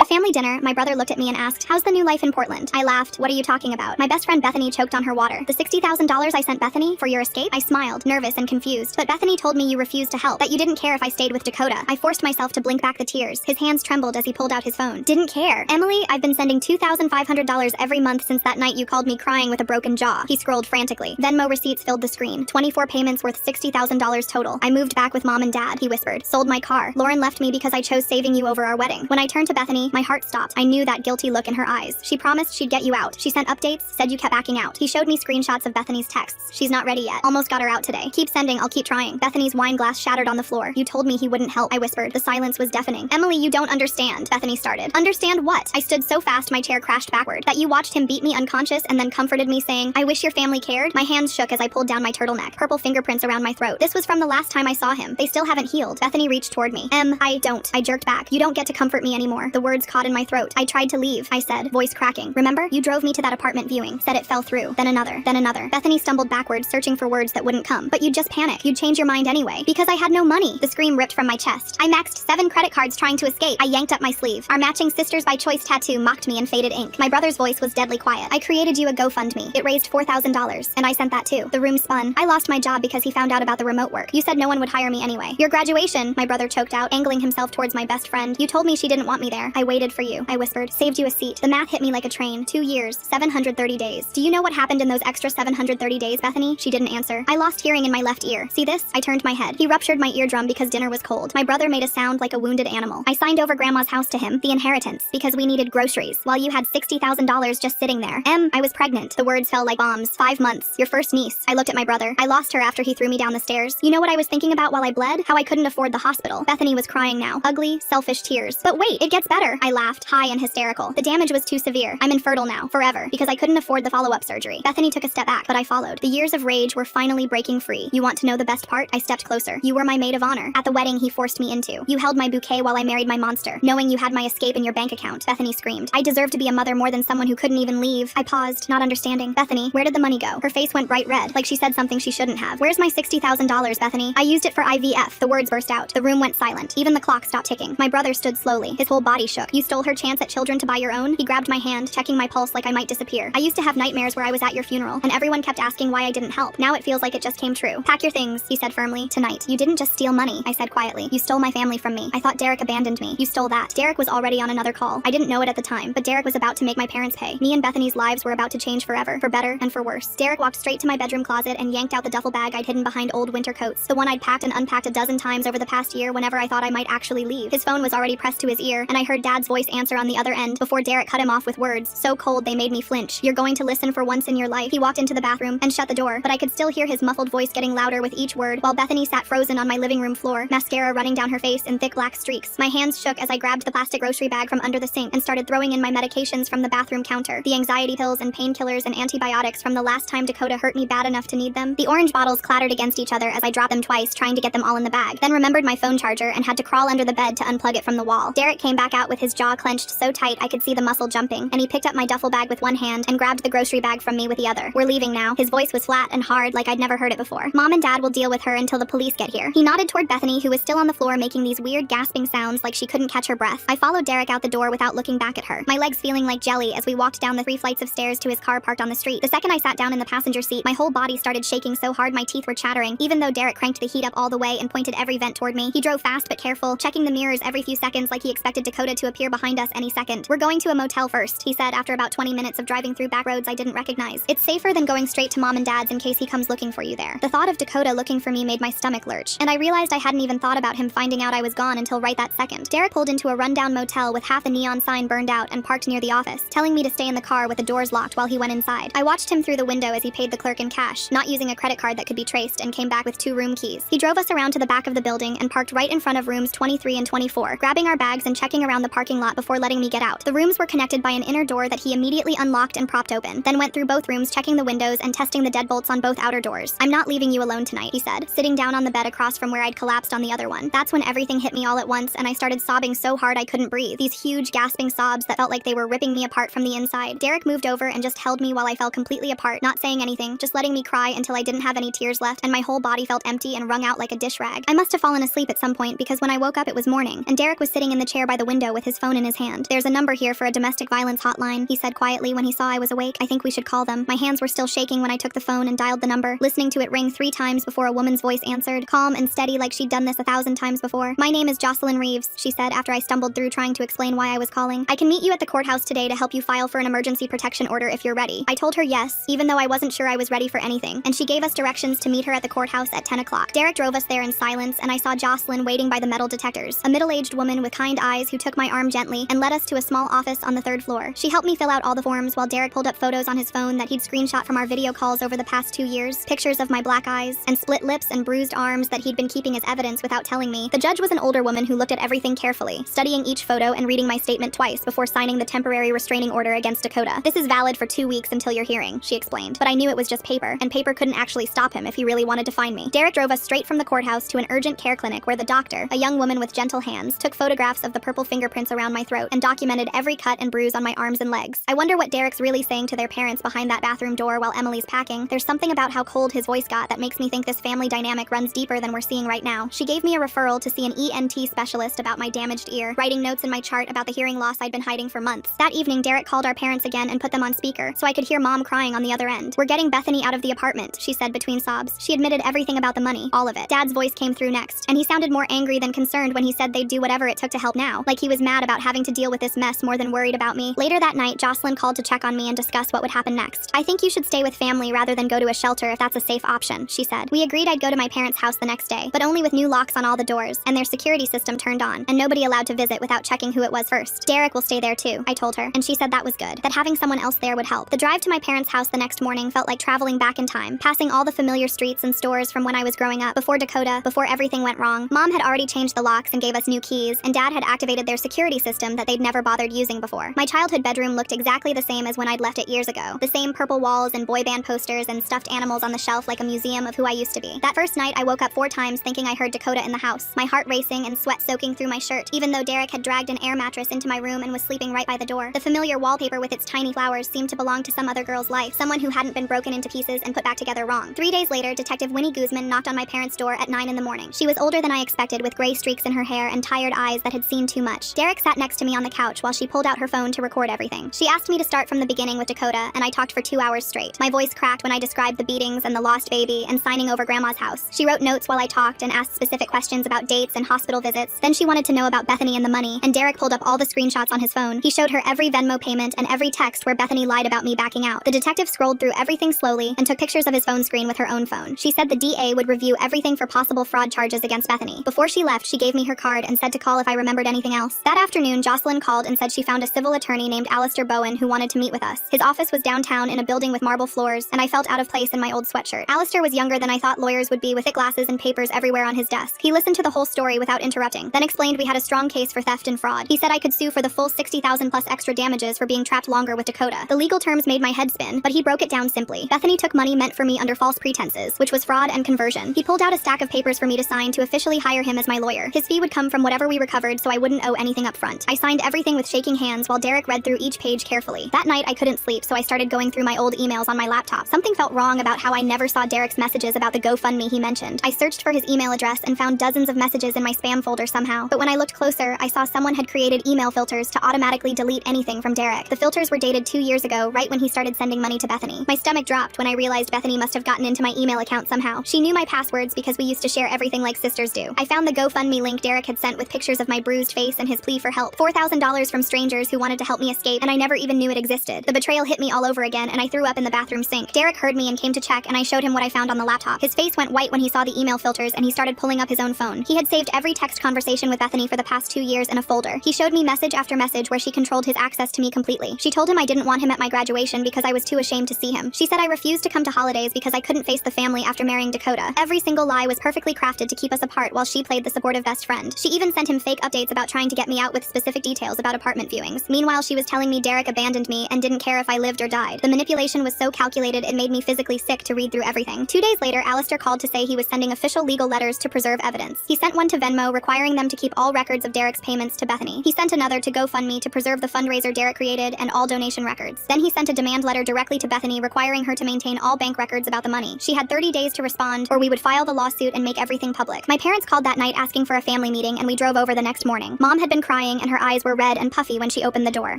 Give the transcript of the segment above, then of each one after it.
At a family dinner, my brother looked at me and asked, "How's the new life in Portland?" I laughed. "What are you talking about?" My best friend Bethany choked on her water. "The $60,000 I sent Bethany for your escape?" I smiled, nervous and confused. "But Bethany told me you refused to help, that you didn't care if I stayed with Dakota." I forced myself to blink back the tears. His hands trembled as he pulled out his phone. "Didn't care. Emily, I've been sending $2,500 every month since that night you called me crying with a broken jaw." He scrolled frantically. Venmo receipts filled the screen. 24 payments worth $60,000 total. "I moved back with Mom and Dad," he whispered. "Sold my car. Lauren left me because I chose saving you over our wedding." When I turned to Bethany, my heart stopped. I knew that guilty look in her eyes. "She promised she'd get you out. She sent updates, said you kept backing out." He showed me screenshots of Bethany's texts. "She's not ready yet. Almost got her out today. Keep sending, I'll keep trying." Bethany's wine glass shattered on the floor. "You told me he wouldn't help," I whispered. The silence was deafening. "Emily, you don't understand," Bethany started. "Understand what?" I stood so fast my chair crashed backward. "That you watched him beat me unconscious and then comforted me saying, 'I wish your family cared'?" My hands shook as I pulled down my turtleneck. Purple fingerprints around my throat. This was from the last time I saw him. They still haven't healed. Bethany reached toward me. I don't." I jerked back. "You don't get to comfort me anymore." The words caught in my throat. "I tried to leave," I said, voice cracking. "Remember? You drove me to that apartment viewing. Said it fell through. Then another. Then another." Bethany stumbled backwards, searching for words that wouldn't come. "But you'd just panic. You'd change your mind anyway." "Because I had no money." The scream ripped from my chest. "I maxed 7 credit cards trying to escape." I yanked up my sleeve. Our matching Sisters by Choice tattoo mocked me in faded ink. My brother's voice was deadly quiet. "I created you a GoFundMe. It raised $4,000. And I sent that too." The room spun. "I lost my job because he found out about the remote work. You said no one would hire me anyway." "Your graduation," my brother choked out, angling himself towards my best friend. "You told me she didn't want me there." "I waited for you," I whispered. "Saved you a seat." The math hit me like a train. 2 years, 730 days. "Do you know what happened in those extra 730 days, Bethany?" She didn't answer. "I lost hearing in my left ear. See this?" I turned my head. He ruptured my eardrum because dinner was cold. My brother made a sound like a wounded animal. "I signed over Grandma's house to him, the inheritance, because we needed groceries, while you had $60,000 just sitting there. I was pregnant." The words fell like bombs. 5 months. "Your first niece." I looked at my brother. "I lost her after he threw me down the stairs." "You know what I was thinking about while I bled? How I couldn't afford the hospital." Bethany was crying now. Ugly, selfish tears. "But wait, it gets better." I laughed, high and hysterical. "The damage was too severe. I'm infertile now, forever, because I couldn't afford the follow-up surgery." Bethany took a step back, but I followed. The years of rage were finally breaking free. "You want to know the best part?" I stepped closer. "You were my maid of honor. At the wedding he forced me into. You held my bouquet while I married my monster, knowing you had my escape in your bank account." Bethany screamed. "I deserve to be a mother more than someone who couldn't even leave." I paused, not understanding. "Bethany, where did the money go?" Her face went bright red, like she said something she shouldn't have. "Where's my $60,000, Bethany?" "I used it for IVF." The words burst out. The room went silent. Even the clock stopped ticking. My brother stood slowly. His whole body shook. "You stole her chance at children to buy your own?" He grabbed my hand, checking my pulse like I might disappear. "I used to have nightmares where I was at your funeral, and everyone kept asking why I didn't help. Now it feels like it just came true." "Pack your things," he said firmly. "Tonight." "You didn't just steal money," I said quietly. "You stole my family from me. I thought Derek abandoned me." "You stole that." Derek was already on another call. I didn't know it at the time, but Derek was about to make my parents pay. Me and Bethany's lives were about to change forever, for better and for worse. Derek walked straight to my bedroom closet and yanked out the duffel bag I'd hidden behind old winter coats, the one I'd packed and unpacked a dozen times over the past year whenever I thought I might actually leave. His phone was already pressed to his ear, and I heard Dad's voice answer on the other end before Derek cut him off with words so cold they made me flinch. "You're going to listen for once in your life." He walked into the bathroom and shut the door, but I could still hear his muffled voice getting louder with each word, while Bethany sat frozen on my living room floor, mascara running down her face in thick black streaks. My hands shook as I grabbed the plastic grocery bag from under the sink and started throwing in my medications from the bathroom counter, the anxiety pills and painkillers and antibiotics from the last time Dakota hurt me bad enough to need them. The orange bottles clattered against each other as I dropped them twice, trying to get them all in the bag, then remembered my phone charger and had to crawl under the bed to unplug it from the wall. Derek came back out with his jaw clenched so tight I could see the muscle jumping, and he picked up my duffel bag with one hand and grabbed the grocery bag from me with the other. "We're leaving now." His voice was flat and hard like I'd never heard it before. "Mom and Dad will deal with her until the police get here." He nodded toward Bethany, who was still on the floor making these weird gasping sounds like she couldn't catch her breath. I followed Derek out the door without looking back at her, my legs feeling like jelly as we walked down the 3 flights of stairs to his car parked on the street. The second I sat down in the passenger seat, my whole body started shaking so hard my teeth were chattering, even though Derek cranked the heat up all the way and pointed every vent toward me. He drove fast but careful, checking the mirrors every few seconds like he expected Dakota to appear behind us any second. "We're going to a motel first," he said after about 20 minutes of driving through back roads I didn't recognize. "It's safer than going straight to Mom and Dad's in case he comes looking for you there." The thought of Dakota looking for me made my stomach lurch, and I realized I hadn't even thought about him finding out I was gone until right that second. Derek pulled into a rundown motel with half the neon sign burned out and parked near the office, telling me to stay in the car with the doors locked while he went inside. I watched him through the window as he paid the clerk in cash, not using a credit card that could be traced, and came back with 2 room keys. He drove us around to the back of the building and parked right in front of rooms 23 and 24, grabbing our bags and checking around the parking lot before letting me get out. The rooms were connected by an inner door that he immediately unlocked and propped open, then went through both rooms checking the windows and testing the deadbolts on both outer doors. "I'm not leaving you alone tonight," he said, sitting down on the bed across from where I'd collapsed on the other one. That's when everything hit me all at once and I started sobbing so hard I couldn't breathe. These huge gasping sobs that felt like they were ripping me apart from the inside. Derek moved over and just held me while I fell completely apart, not saying anything, just letting me cry until I didn't have any tears left and my whole body felt empty and wrung out like a dish rag. I must have fallen asleep at some point because when I woke up it was morning, and Derek was sitting in the chair by the window with his his phone in his hand. "There's a number here for a domestic violence hotline," he said quietly when he saw I was awake. "I think we should call them." My hands were still shaking when I took the phone and dialed the number, listening to it ring 3 times before a woman's voice answered, calm and steady like she'd done this 1,000 times before. "My name is Jocelyn Reeves," she said after I stumbled through trying to explain why I was calling. "I can meet you at the courthouse today to help you file for an emergency protection order if you're ready." I told her yes, even though I wasn't sure I was ready for anything, and she gave us directions to meet her at the courthouse at 10 o'clock. Derek drove us there in silence, and I saw Jocelyn waiting by the metal detectors, a middle-aged woman with kind eyes who took my arm gently and led us to a small office on the 3rd floor. She helped me fill out all the forms while Derek pulled up photos on his phone that he'd screenshot from our video calls over the past 2 years, pictures of my black eyes, and split lips and bruised arms that he'd been keeping as evidence without telling me. The judge was an older woman who looked at everything carefully, studying each photo and reading my statement twice before signing the temporary restraining order against Dakota. "This is valid for 2 weeks until your hearing," she explained, but I knew it was just paper, and paper couldn't actually stop him if he really wanted to find me. Derek drove us straight from the courthouse to an urgent care clinic where the doctor, a young woman with gentle hands, took photographs of the purple fingerprints around my throat and documented every cut and bruise on my arms and legs. I wonder what Derek's really saying to their parents behind that bathroom door while Emily's packing. There's something about how cold his voice got that makes me think this family dynamic runs deeper than we're seeing right now. She gave me a referral to see an ENT specialist about my damaged ear, writing notes in my chart about the hearing loss I'd been hiding for months. That evening, Derek called our parents again and put them on speaker, so I could hear Mom crying on the other end. "We're getting Bethany out of the apartment," she said between sobs. She admitted everything about the money, all of it. Dad's voice came through next, and he sounded more angry than concerned when he said they'd do whatever it took to help now, like he was mad about having to deal with this mess more than worried about me. Later that night, Jocelyn called to check on me and discuss what would happen next. "I think you should stay with family rather than go to a shelter if that's a safe option," she said. We agreed I'd go to my parents' house the next day, but only with new locks on all the doors, and their security system turned on, and nobody allowed to visit without checking who it was first. "Derek will stay there too," I told her, and she said that was good, that having someone else there would help. The drive to my parents' house the next morning felt like traveling back in time, passing all the familiar streets and stores from when I was growing up, before Dakota, before everything went wrong. Mom had already changed the locks and gave us new keys, and Dad had activated their security system that they'd never bothered using before. My childhood bedroom looked exactly the same as when I'd left it years ago. The same purple walls and boy band posters and stuffed animals on the shelf like a museum of who I used to be. That first night, I woke up 4 times thinking I heard Dakota in the house, my heart racing and sweat soaking through my shirt, even though Derek had dragged an air mattress into my room and was sleeping right by the door. The familiar wallpaper with its tiny flowers seemed to belong to some other girl's life, someone who hadn't been broken into pieces and put back together wrong. 3 days later, Detective Winnie Guzman knocked on my parents' door at 9 in the morning. She was older than I expected, with gray streaks in her hair and tired eyes that had seen too much. Derek sat next to me on the couch while she pulled out her phone to record everything. She asked me to start from the beginning with Dakota, and I talked for 2 hours straight. My voice cracked when I described the beatings and the lost baby and signing over Grandma's house. She wrote notes while I talked and asked specific questions about dates and hospital visits. Then she wanted to know about Bethany and the money, and Derek pulled up all the screenshots on his phone. He showed her every Venmo payment and every text where Bethany lied about me backing out. The detective scrolled through everything slowly and took pictures of his phone screen with her own phone. She said the DA would review everything for possible fraud charges against Bethany. Before she left, she gave me her card and said to call if I remembered anything else. That afternoon, Jocelyn called and said she found a civil attorney named Alistair Bowen who wanted to meet with us. His office was downtown in a building with marble floors, and I felt out of place in my old sweatshirt. Alistair was younger than I thought lawyers would be, with thick glasses and papers everywhere on his desk. He listened to the whole story without interrupting, then explained we had a strong case for theft and fraud. He said I could sue for the full $60,000 plus extra damages for being trapped longer with Dakota. The legal terms made my head spin, but he broke it down simply. Bethany took money meant for me under false pretenses, which was fraud and conversion. He pulled out a stack of papers for me to sign to officially hire him as my lawyer. His fee would come from whatever we recovered, so I wouldn't owe anything up front. I signed everything with shaking hands while Derek read through each page carefully. That night, I couldn't sleep, so I started going through my old emails on my laptop. Something felt wrong about how I never saw Derek's messages about the GoFundMe he mentioned. I searched for his email address and found dozens of messages in my spam folder somehow. But when I looked closer, I saw someone had created email filters to automatically delete anything from Derek. The filters were dated 2 years ago, right when he started sending money to Bethany. My stomach dropped when I realized Bethany must have gotten into my email account somehow. She knew my passwords because we used to share everything like sisters do. I found the GoFundMe link Derek had sent with pictures of my bruised face and his plea for help. $4,000 from strangers who wanted to help me escape, and I never even knew it existed. The betrayal hit me all over again, and I threw up in the bathroom sink. Derek heard me and came to check, and I showed him what I found on the laptop. His face went white when he saw the email filters, and he started pulling up his own phone. He had saved every text conversation with Bethany for the past 2 years in a folder. He showed me message after message where she controlled his access to me completely. She told him I didn't want him at my graduation because I was too ashamed to see him. She said I refused to come to holidays because I couldn't face the family after marrying Dakota. Every single lie was perfectly crafted to keep us apart while she played the supportive best friend. She even sent him fake updates about trying to get me out with specific details about apartment viewings. Meanwhile, she was telling me Derek abandoned me and didn't care if I lived or died. The manipulation was so calculated it made me physically sick to read through everything. 2 days later, Alistair called to say he was sending official legal letters to preserve evidence. He sent one to Venmo requiring them to keep all records of Derek's payments to Bethany. He sent another to GoFundMe to preserve the fundraiser Derek created and all donation records. Then he sent a demand letter directly to Bethany requiring her to maintain all bank records about the money. She had 30 days to respond, or we would file the lawsuit and make everything public. My parents called that night asking for a family meeting, and we drove over the next morning. Mom had been crying crying and her eyes were red and puffy when she opened the door.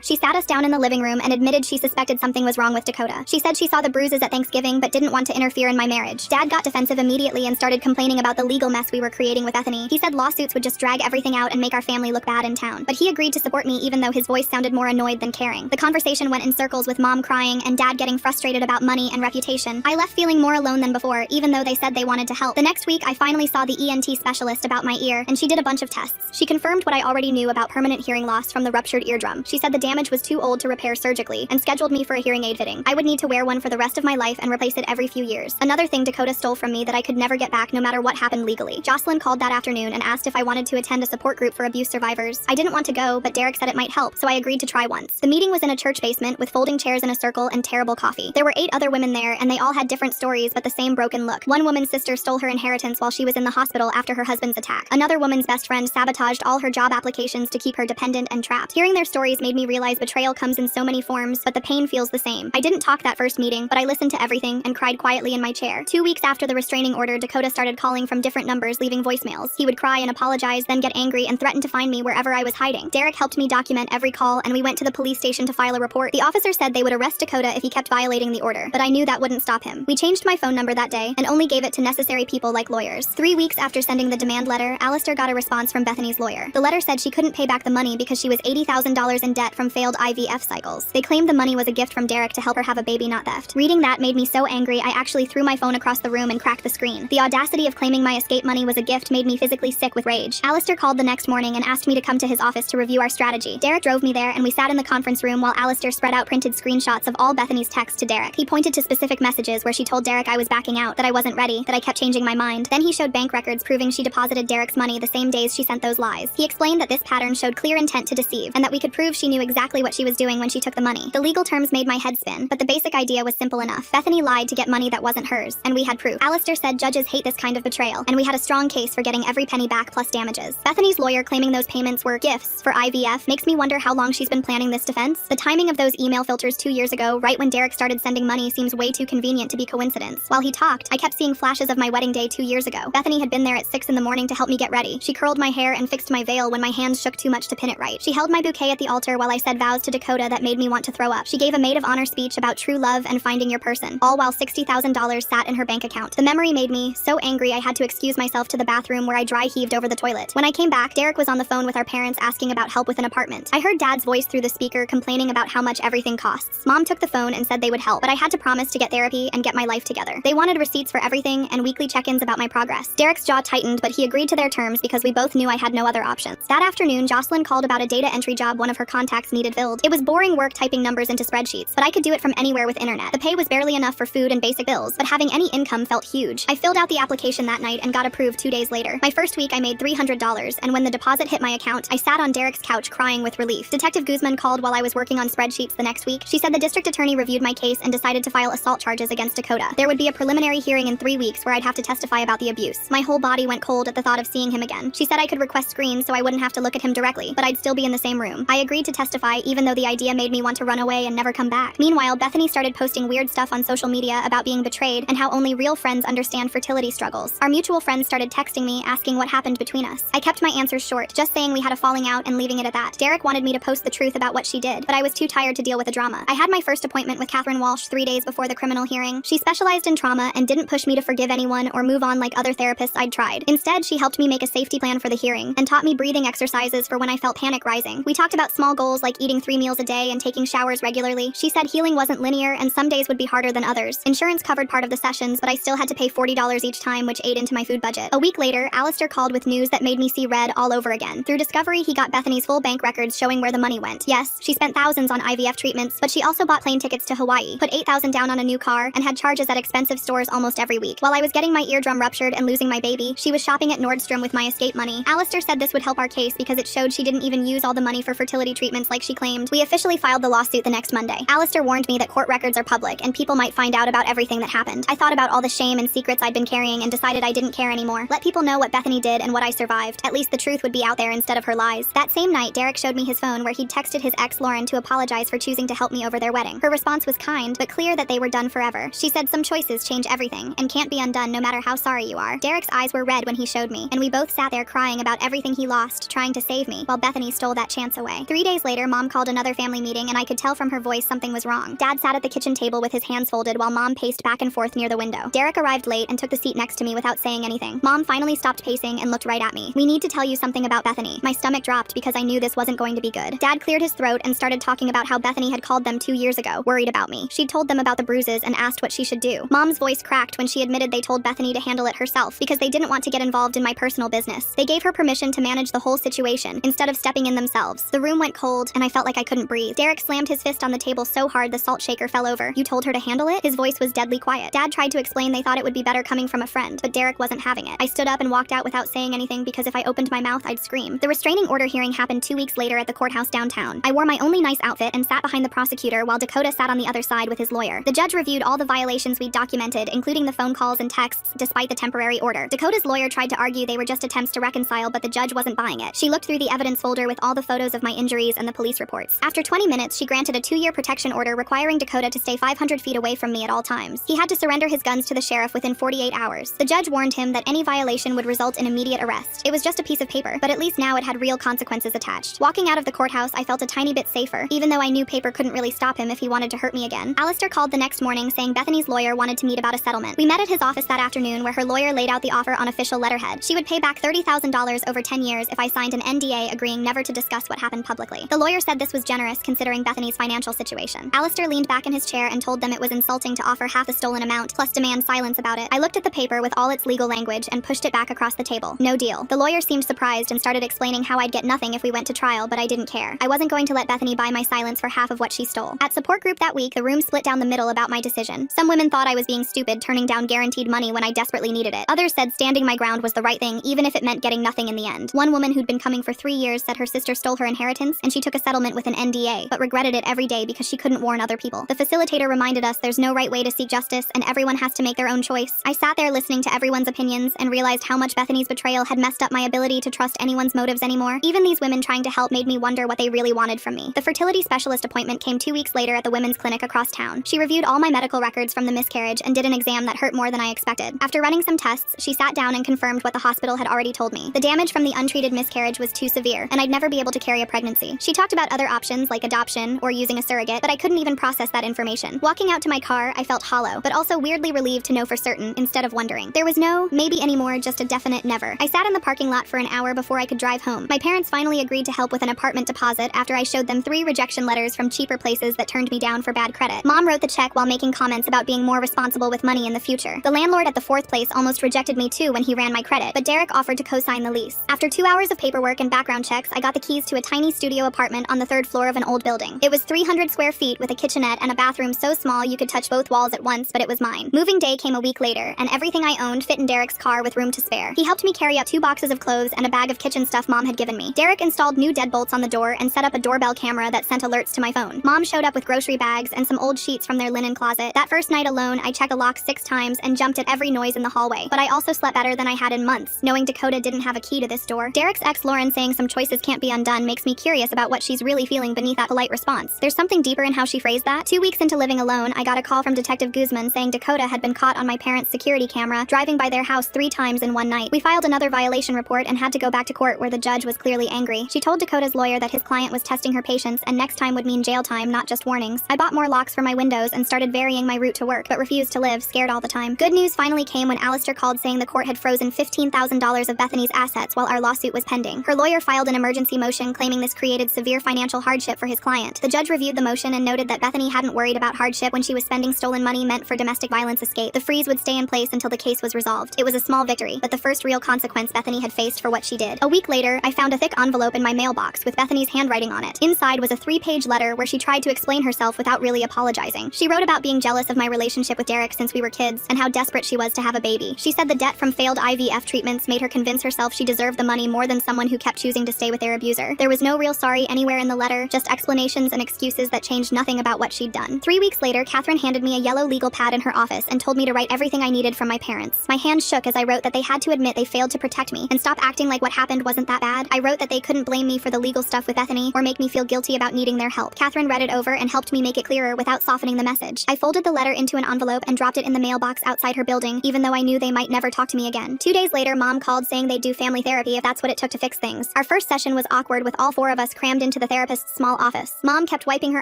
She sat us down in the living room and admitted she suspected something was wrong with Dakota. She said she saw the bruises at Thanksgiving but didn't want to interfere in my marriage. Dad got defensive immediately and started complaining about the legal mess we were creating with Bethany. He said lawsuits would just drag everything out and make our family look bad in town. But he agreed to support me even though his voice sounded more annoyed than caring. The conversation went in circles with Mom crying and Dad getting frustrated about money and reputation. I left feeling more alone than before, even though they said they wanted to help. The next week, I finally saw the ENT specialist about my ear, and she did a bunch of tests. She confirmed what I already knew about permanent hearing loss from the ruptured eardrum. She said the damage was too old to repair surgically, and scheduled me for a hearing aid fitting. I would need to wear one for the rest of my life and replace it every few years. Another thing Dakota stole from me that I could never get back no matter what happened legally. Jocelyn called that afternoon and asked if I wanted to attend a support group for abuse survivors. I didn't want to go, but Derek said it might help, so I agreed to try once. The meeting was in a church basement with folding chairs in a circle and terrible coffee. There were 8 other women there, and they all had different stories but the same broken look. One woman's sister stole her inheritance while she was in the hospital after her husband's attack. Another woman's best friend sabotaged all her job applications to keep her dependent and trapped. Hearing their stories made me realize betrayal comes in so many forms, but the pain feels the same. I didn't talk that first meeting, but I listened to everything and cried quietly in my chair. 2 weeks after the restraining order, Dakota started calling from different numbers, leaving voicemails. He would cry and apologize, then get angry and threaten to find me wherever I was hiding. Derek helped me document every call, and we went to the police station to file a report. The officer said they would arrest Dakota if he kept violating the order, but I knew that wouldn't stop him. We changed my phone number that day and only gave it to necessary people like lawyers. 3 weeks after sending the demand letter, Alistair got a response from Bethany's lawyer. The letter said she couldn't pay back the money because she was $80,000 in debt from failed IVF cycles. They claimed the money was a gift from Derek to help her have a baby, not theft. Reading that made me so angry I actually threw my phone across the room and cracked the screen. The audacity of claiming my escape money was a gift made me physically sick with rage. Alistair called the next morning and asked me to come to his office to review our strategy. Derek drove me there and we sat in the conference room while Alistair spread out printed screenshots of all Bethany's texts to Derek. He pointed to specific messages where she told Derek I was backing out, that I wasn't ready, that I kept changing my mind. Then he showed bank records proving she deposited Derek's money the same days she sent those lies. He explained that this pattern showed clear intent to deceive, and that we could prove she knew exactly what she was doing when she took the money. The legal terms made my head spin, but the basic idea was simple enough. Bethany lied to get money that wasn't hers, and we had proof. Alistair said judges hate this kind of betrayal, and we had a strong case for getting every penny back plus damages. Bethany's lawyer claiming those payments were gifts for IVF makes me wonder how long she's been planning this defense. The timing of those email filters 2 years ago, right when Derek started sending money, seems way too convenient to be coincidence. While he talked, I kept seeing flashes of my wedding day 2 years ago. Bethany had been there at 6 in the morning to help me get ready. She curled my hair and fixed my veil when my hands shook too much to pin it right. She held my bouquet at the altar while I said vows to Dakota that made me want to throw up. She gave a maid of honor speech about true love and finding your person, all while $60,000 sat in her bank account. The memory made me so angry I had to excuse myself to the bathroom where I dry heaved over the toilet. When I came back, Derek was on the phone with our parents asking about help with an apartment. I heard Dad's voice through the speaker complaining about how much everything costs. Mom took the phone and said they would help, but I had to promise to get therapy and get my life together. They wanted receipts for everything and weekly check-ins about my progress. Derek's jaw tightened, but he agreed to their terms because we both knew I had no other options. That afternoon, Jocelyn called about a data entry job one of her contacts needed filled. It was boring work typing numbers into spreadsheets, but I could do it from anywhere with internet. The pay was barely enough for food and basic bills, but having any income felt huge. I filled out the application that night and got approved 2 days later. My first week I made $300, and when the deposit hit my account, I sat on Derek's couch crying with relief. Detective Guzman called while I was working on spreadsheets the next week. She said the district attorney reviewed my case and decided to file assault charges against Dakota. There would be a preliminary hearing in 3 weeks where I'd have to testify about the abuse. My whole body went cold at the thought of seeing him again. She said I could request screens so I wouldn't have to look at him directly, but I'd still be in the same room. I agreed to testify even though the idea made me want to run away and never come back. Meanwhile, Bethany started posting weird stuff on social media about being betrayed and how only real friends understand fertility struggles. Our mutual friends started texting me asking what happened between us. I kept my answers short, just saying we had a falling out and leaving it at that. Derek wanted me to post the truth about what she did, but I was too tired to deal with the drama. I had my first appointment with Catherine Walsh 3 days before the criminal hearing. She specialized in trauma and didn't push me to forgive anyone or move on like other therapists I'd tried. Instead, she helped me make a safety plan for the hearing and taught me breathing exercises for when I felt panic rising. We talked about small goals like eating 3 meals a day and taking showers regularly. She said healing wasn't linear and some days would be harder than others. Insurance covered part of the sessions, but I still had to pay $40 each time, which ate into my food budget. A week later, Alistair called with news that made me see red all over again. Through discovery, he got Bethany's full bank records showing where the money went. Yes, she spent thousands on IVF treatments, but she also bought plane tickets to Hawaii, put $8,000 down on a new car, and had charges at expensive stores almost every week. While I was getting my eardrum ruptured and losing my baby, she was shopping at Nordstrom with my escape money. Alistair said this would help our case because it showed she didn't even use all the money for fertility treatments like she claimed. We officially filed the lawsuit the next Monday. Alistair warned me that court records are public and people might find out about everything that happened. I thought about all the shame and secrets I'd been carrying and decided I didn't care anymore. Let people know what Bethany did and what I survived. At least the truth would be out there instead of her lies. That same night, Derek showed me his phone where he'd texted his ex Lauren to apologize for choosing to help me over their wedding. Her response was kind, but clear that they were done forever. She said some choices change everything and can't be undone no matter how sorry you are. Derek's eyes were red when he showed me, and we both sat there crying about everything he lost, trying to save me. me, while Bethany stole that chance away. 3 days later, Mom called another family meeting and I could tell from her voice something was wrong. Dad sat at the kitchen table with his hands folded while Mom paced back and forth near the window. Derek arrived late and took the seat next to me without saying anything. Mom finally stopped pacing and looked right at me. "We need to tell you something about Bethany." My stomach dropped because I knew this wasn't going to be good. Dad cleared his throat and started talking about how Bethany had called them 2 years ago, worried about me. She'd told them about the bruises and asked what she should do. Mom's voice cracked when she admitted they told Bethany to handle it herself because they didn't want to get involved in my personal business. They gave her permission to manage the whole situation instead of stepping in themselves. The room went cold and I felt like I couldn't breathe. Derek slammed his fist on the table so hard the salt shaker fell over. "You told her to handle it?" His voice was deadly quiet. Dad tried to explain they thought it would be better coming from a friend, but Derek wasn't having it. I stood up and walked out without saying anything because if I opened my mouth, I'd scream. The restraining order hearing happened 2 weeks later at the courthouse downtown. I wore my only nice outfit and sat behind the prosecutor while Dakota sat on the other side with his lawyer. The judge reviewed all the violations we'd documented, including the phone calls and texts, despite the temporary order. Dakota's lawyer tried to argue they were just attempts to reconcile, but the judge wasn't buying it. She looked through the evidence folder with all the photos of my injuries and the police reports. After 20 minutes, she granted a 2-year protection order requiring Dakota to stay 500 feet away from me at all times. He had to surrender his guns to the sheriff within 48 hours. The judge warned him that any violation would result in immediate arrest. It was just a piece of paper, but at least now it had real consequences attached. Walking out of the courthouse, I felt a tiny bit safer, even though I knew paper couldn't really stop him if he wanted to hurt me again. Alistair called the next morning saying Bethany's lawyer wanted to meet about a settlement. We met at his office that afternoon where her lawyer laid out the offer on official letterhead. She would pay back $30,000 over 10 years if I signed an NDA agreeing never to discuss what happened publicly. The lawyer said this was generous considering Bethany's financial situation. Alistair leaned back in his chair and told them it was insulting to offer half the stolen amount plus demand silence about it. I looked at the paper with all its legal language and pushed it back across the table. No deal. The lawyer seemed surprised and started explaining how I'd get nothing if we went to trial, but I didn't care. I wasn't going to let Bethany buy my silence for half of what she stole. At support group that week, the room split down the middle about my decision. Some women thought I was being stupid turning down guaranteed money when I desperately needed it. Others said standing my ground was the right thing, even if it meant getting nothing in the end. One woman who'd been coming for 3 years said her sister stole her inheritance and she took a settlement with an NDA, but regretted it every day because she couldn't warn other people. The facilitator reminded us there's no right way to seek justice and everyone has to make their own choice. I sat there listening to everyone's opinions and realized how much Bethany's betrayal had messed up my ability to trust anyone's motives anymore. Even these women trying to help made me wonder what they really wanted from me. The fertility specialist appointment came 2 weeks later at the women's clinic across town. She reviewed all my medical records from the miscarriage and did an exam that hurt more than I expected. After running some tests, she sat down and confirmed what the hospital had already told me. The damage from the untreated miscarriage was too severe, and I'd never be able to carry a pregnancy. She talked about other options like adoption or using a surrogate, but I couldn't even process that information. Walking out to my car, I felt hollow, but also weirdly relieved to know for certain instead of wondering. There was no maybe anymore, just a definite never. I sat in the parking lot for an hour before I could drive home. My parents finally agreed to help with an apartment deposit after I showed them 3 rejection letters from cheaper places that turned me down for bad credit. Mom wrote the check while making comments about being more responsible with money in the future. The landlord at the 4th place almost rejected me too when he ran my credit, but Derek offered to co-sign the lease. After 2 hours of paperwork and background checks, I got the keys to a tiny studio apartment on the 3rd floor of an old building. It was 300 square feet with a kitchenette and a bathroom so small you could touch both walls at once, but it was mine. Moving day came a week later, and everything I owned fit in Derek's car with room to spare. He helped me carry up 2 boxes of clothes and a bag of kitchen stuff Mom had given me. Derek installed new deadbolts on the door and set up a doorbell camera that sent alerts to my phone. Mom showed up with grocery bags and some old sheets from their linen closet. That first night alone, I checked a lock 6 times and jumped at every noise in the hallway, but I also slept better than I had in months, knowing Dakota didn't have a key to this door. Derek's ex Lauren saying some choices can't be undone makes me curious about what she's really feeling beneath that polite response. There's something deeper in how she phrased that. 2 weeks into living alone, I got a call from Detective Guzman saying Dakota had been caught on my parents' security camera driving by their house 3 times in one night. We filed another violation report and had to go back to court where the judge was clearly angry. She told Dakota's lawyer that his client was testing her patience and next time would mean jail time, not just warnings. I bought more locks for my windows and started varying my route to work, but refused to live, scared all the time. Good news finally came when Alistair called saying the court had frozen $15,000 of Bethany's assets while our lawsuit was pending. Her lawyer filed an emergency motion claiming this created severe financial hardship for his client. The judge reviewed the motion and noted that Bethany hadn't worried about hardship when she was spending stolen money meant for domestic violence escape. The freeze would stay in place until the case was resolved. It was a small victory, but the first real consequence Bethany had faced for what she did. A week later, I found a thick envelope in my mailbox with Bethany's handwriting on it. Inside was a 3-page letter where she tried to explain herself without really apologizing. She wrote about being jealous of my relationship with Derek since we were kids and how desperate she was to have a baby. She said the debt from failed IVF treatments made her convince herself she deserved the money more than someone who kept choosing to stay with their abuser. There was no real sorry anywhere in the letter, just explanations and excuses that changed nothing about what she'd done. 3 weeks later, Catherine handed me a yellow legal pad in her office and told me to write everything I needed from my parents. My hand shook as I wrote that they had to admit they failed to protect me and stop acting like what happened wasn't that bad. I wrote that they couldn't blame me for the legal stuff with Bethany or make me feel guilty about needing their help. Catherine read it over and helped me make it clearer without softening the message. I folded the letter into an envelope and dropped it in the mailbox outside her building, even though I knew they might never talk to me again. 2 days later, Mom called saying they'd do family therapy if that's what it took to fix things. Our Our first session was awkward with all four of us crammed into the therapist's small office. Mom kept wiping her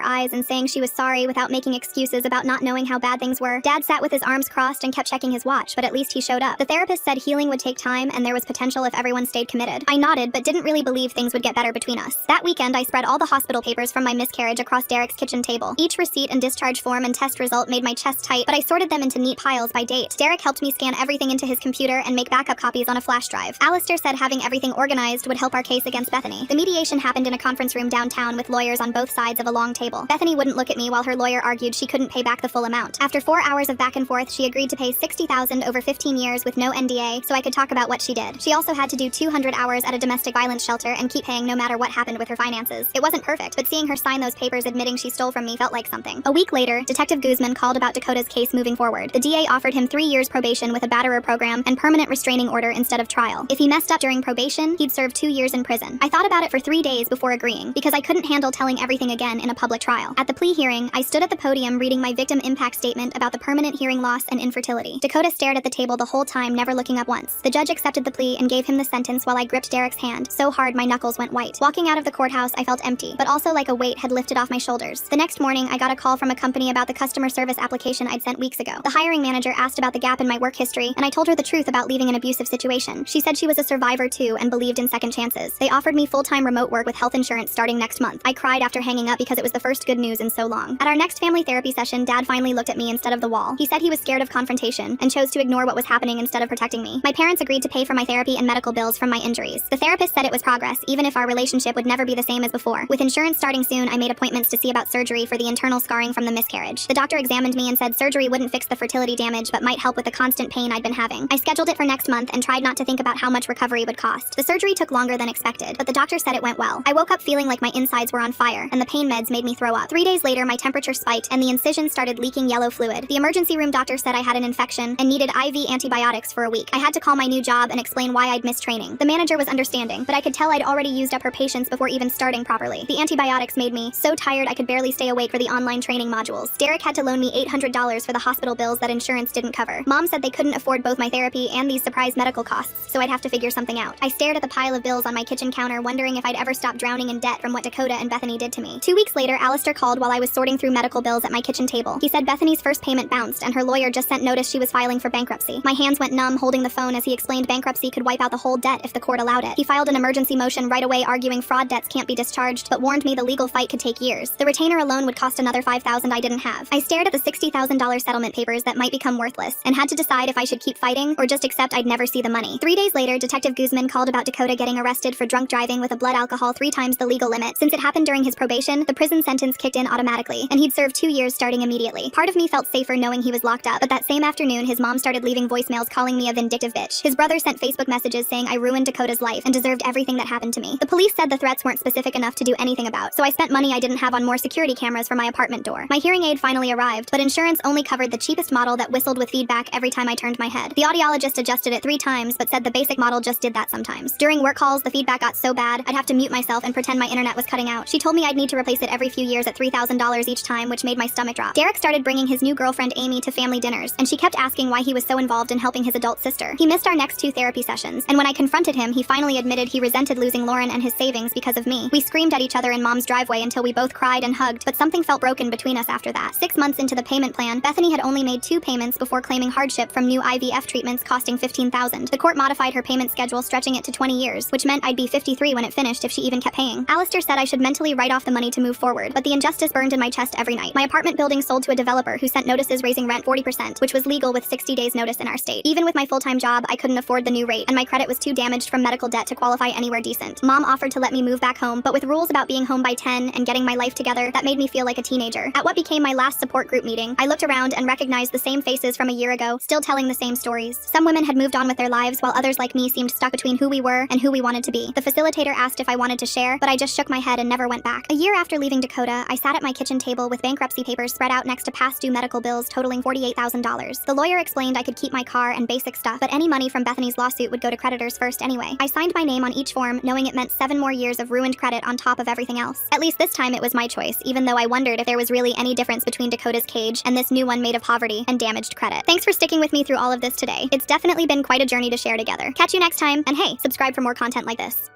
eyes and saying she was sorry without making excuses about not knowing how bad things were. Dad sat with his arms crossed and kept checking his watch, but at least he showed up. The therapist said healing would take time and there was potential if everyone stayed committed. I nodded, but didn't really believe things would get better between us. That weekend, I spread all the hospital papers from my miscarriage across Derek's kitchen table. Each receipt and discharge form and test result made my chest tight, but I sorted them into neat piles by date. Derek helped me scan everything into his computer and make backup copies on a flash drive. Alistair said having everything organized would help our case against Bethany. The mediation happened in a conference room downtown with lawyers on both sides of a long table. Bethany wouldn't look at me while her lawyer argued she couldn't pay back the full amount. After 4 hours of back and forth, she agreed to pay $60,000 over 15 years with no NDA so I could talk about what she did. She also had to do 200 hours at a domestic violence shelter and keep paying no matter what happened with her finances. It wasn't perfect, but seeing her sign those papers admitting she stole from me felt like something. A week later, Detective Guzman called about Dakota's case moving forward. The DA offered him 3 years probation with a batterer program and permanent restraining order instead of trial. If he messed up during probation, he'd serve 2 years in prison. I thought about it for 3 days before agreeing, because I couldn't handle telling everything again in a public trial. At the plea hearing, I stood at the podium reading my victim impact statement about the permanent hearing loss and infertility. Dakota stared at the table the whole time, never looking up once. The judge accepted the plea and gave him the sentence while I gripped Derek's hand so hard my knuckles went white. Walking out of the courthouse, I felt empty, but also like a weight had lifted off my shoulders. The next morning, I got a call from a company about the customer service application I'd sent weeks ago. The hiring manager asked about the gap in my work history, and I told her the truth about leaving an abusive situation. She said she was a survivor too and believed in second chances. They offered me full-time remote work with health insurance starting next month. I cried after hanging up because it was the first good news in so long. At our next family therapy session, Dad finally looked at me instead of the wall. He said he was scared of confrontation and chose to ignore what was happening instead of protecting me. My parents agreed to pay for my therapy and medical bills from my injuries. The therapist said it was progress, even if our relationship would never be the same as before. With insurance starting soon, I made appointments to see about surgery for the internal scarring from the miscarriage. The doctor examined me and said surgery wouldn't fix the fertility damage but might help with the constant pain I'd been having. I scheduled it for next month and tried not to think about how much recovery would cost. The surgery took longer than expected, but the doctor said it went well. I woke up feeling like my insides were on fire, and the pain meds made me throw up. 3 days later, my temperature spiked and the incision started leaking yellow fluid. The emergency room doctor said I had an infection and needed IV antibiotics for a week. I had to call my new job and explain why I'd missed training. The manager was understanding, but I could tell I'd already used up her patience before even starting properly. The antibiotics made me so tired I could barely stay awake for the online training modules. Derek had to loan me $800 for the hospital bills that insurance didn't cover. Mom said they couldn't afford both my therapy and these surprise medical costs, so I'd have to figure something out. I stared at the pile of bills on my kitchen counter, wondering if I'd ever stop drowning in debt from what Dakota and Bethany did to me. 2 weeks later, Alistair called while I was sorting through medical bills at my kitchen table. He said Bethany's first payment bounced and her lawyer just sent notice she was filing for bankruptcy. My hands went numb holding the phone as he explained bankruptcy could wipe out the whole debt if the court allowed it. He filed an emergency motion right away arguing fraud debts can't be discharged, but warned me the legal fight could take years. The retainer alone would cost another $5,000 I didn't have. I stared at the $60,000 settlement papers that might become worthless and had to decide if I should keep fighting or just accept I'd never see the money. 3 days later, Detective Guzman called about Dakota getting arrested for drunk driving with a blood alcohol 3 times the legal limit. Since it happened during his probation, the prison sentence kicked in automatically, and he'd serve 2 years starting immediately. Part of me felt safer knowing he was locked up, but that same afternoon, his mom started leaving voicemails calling me a vindictive bitch. His brother sent Facebook messages saying I ruined Dakota's life and deserved everything that happened to me. The police said the threats weren't specific enough to do anything about, so I spent money I didn't have on more security cameras for my apartment door. My hearing aid finally arrived, but insurance only covered the cheapest model that whistled with feedback every time I turned my head. The audiologist adjusted it 3 times, but said the basic model just did that sometimes. During work calls, the feedback got so bad, I'd have to mute myself and pretend my internet was cutting out. She told me I'd need to replace it every few years at $3,000 each time, which made my stomach drop. Derek started bringing his new girlfriend Amy to family dinners, and she kept asking why he was so involved in helping his adult sister. He missed our next 2 therapy sessions, and when I confronted him, he finally admitted he resented losing Lauren and his savings because of me. We screamed at each other in Mom's driveway until we both cried and hugged, but something felt broken between us after that. 6 months into the payment plan, Bethany had only made 2 payments before claiming hardship from new IVF treatments costing $15,000. The court modified her payment schedule, stretching it to 20 years, which meant I'd be 53 when it finished if she even kept paying. Alistair said I should mentally write off the money to move forward, but the injustice burned in my chest every night. My apartment building sold to a developer who sent notices raising rent 40%, which was legal with 60 days notice in our state. Even with my full-time job, I couldn't afford the new rate, and my credit was too damaged from medical debt to qualify anywhere decent. Mom offered to let me move back home, but with rules about being home by 10 and getting my life together, that made me feel like a teenager. At what became my last support group meeting, I looked around and recognized the same faces from a year ago, still telling the same stories. Some women had moved on with their lives, while others like me seemed stuck between who we were and who we wanted to be. The facilitator asked if I wanted to share, but I just shook my head and never went back. A year after leaving Dakota, I sat at my kitchen table with bankruptcy papers spread out next to past due medical bills totaling $48,000. The lawyer explained I could keep my car and basic stuff, but any money from Bethany's lawsuit would go to creditors first anyway. I signed my name on each form, knowing it meant 7 more years of ruined credit on top of everything else. At least this time it was my choice, even though I wondered if there was really any difference between Dakota's cage and this new one made of poverty and damaged credit. Thanks for sticking with me through all of this today. It's definitely been quite a journey to share together. Catch you next time, and hey, subscribe for more content like this.